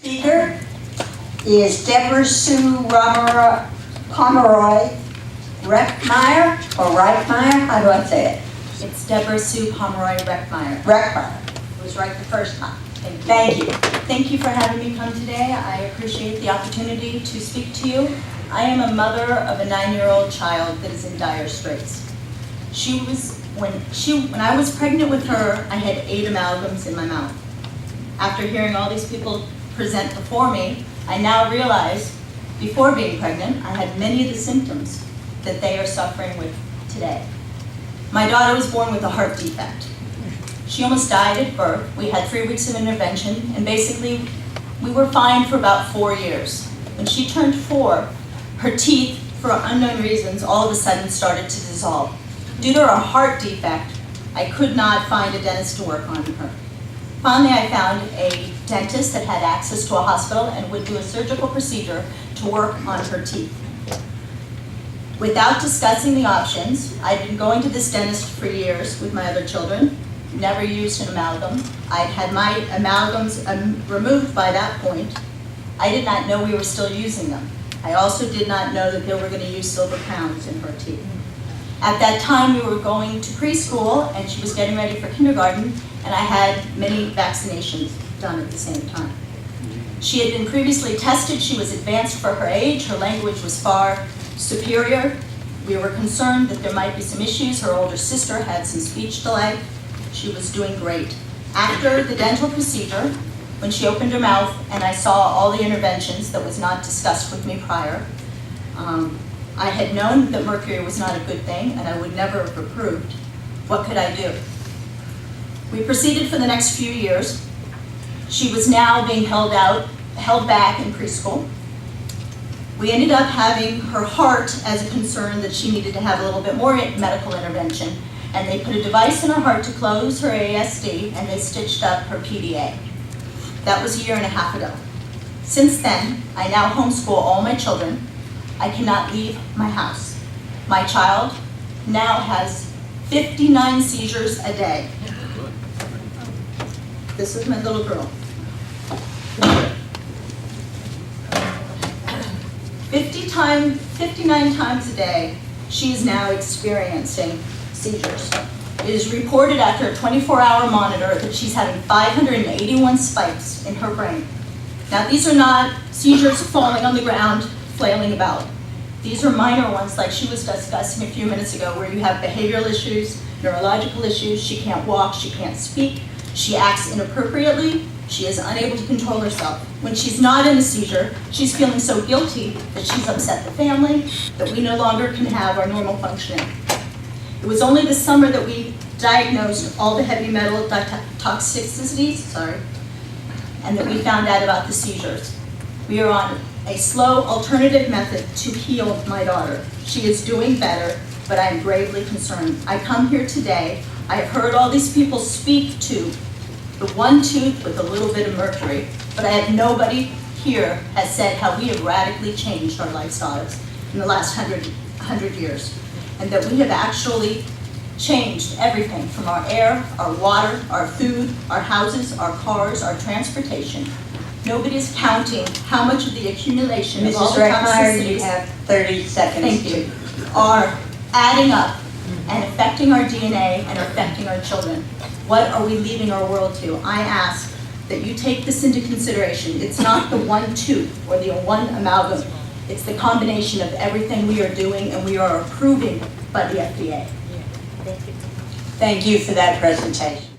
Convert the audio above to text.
Speaker is Deborah Sue Pomeroy, Rekmeyer or Rekmeyer? How do I say it? It's Deborah Sue Pomeroy Rekmeyer. Rekmeyer. It was right the first time. Thank you. Thank you for having me come today. I appreciate the opportunity to speak to you. I am a mother of a 9-year-old child that is in dire straits. When I was pregnant with her, I had 8 amalgams in my mouth. After hearing all these people present before me, I now realize, before being pregnant, I had many of the symptoms that they are suffering with today. My daughter was born with a heart defect. She almost died at birth. We had 3 weeks of intervention, and basically, we were fine for about 4 years. When she turned 4, her teeth, for unknown reasons, all of a sudden started to dissolve. Due to her heart defect, I could not find a dentist to work on her. Finally, I found a dentist that had access to a hospital and would do a surgical procedure to work on her teeth. Without discussing the options, I'd been going to this dentist for years with my other children, never used an amalgam. I'd had my amalgams removed by that point. I did not know we were still using them. I also did not know that they were going to use silver crowns in her teeth. At that time, we were going to preschool, and she was getting ready for kindergarten, and I had many vaccinations done at the same time. She had been previously tested. She was advanced for her age. Her language was far superior. We were concerned that there might be some issues. Her older sister had some speech delay. She was doing great. After the dental procedure, when she opened her mouth and I saw all the interventions that was not discussed with me prior, I had known that mercury was not a good thing and I would never have approved. What could I do? We proceeded for the next few years. She was now being held back in preschool. We ended up having her heart as a concern that she needed to have a little bit more medical intervention, and they put a device in her heart to close her ASD, and they stitched up her PDA. That was 1.5 years ago. Since then, I now homeschool all my children. I cannot leave my house. My child now has 59 seizures a day. This is my little girl. 59 times a day, she is now experiencing seizures. It is reported after a 24-hour monitor that she's having 581 spikes in her brain. Now, these are not seizures falling on the ground, flailing about. These are minor ones, like she was discussing a few minutes ago, where you have behavioral issues, neurological issues. She can't walk, she can't speak, she acts inappropriately, she is unable to control herself. When she's not in a seizure, she's feeling so guilty that she's upset the family, that we no longer can have our normal functioning. It was only this summer that we diagnosed all the heavy metal toxicities, and that we found out about the seizures. We are on a slow alternative method to heal my daughter. She is doing better, but I'm gravely concerned. I come here today, I've heard all these people speak to the one tooth with a little bit of mercury, but I have nobody here has said how we have radically changed our lifestyles in the last 100 years, and that we have actually changed everything from our air, our water, our food, our houses, our cars, our transportation. Nobody's counting how much of the accumulation of all Mrs. the Rekmeyer, you toxicities have 30 seconds. Thank you. Are adding up and affecting our DNA and affecting our children. What are we leaving our world to? I ask that you take this into consideration. It's not the one tooth or the one amalgam. It's the combination of everything we are doing and we are approving by the FDA. Thank you for that presentation.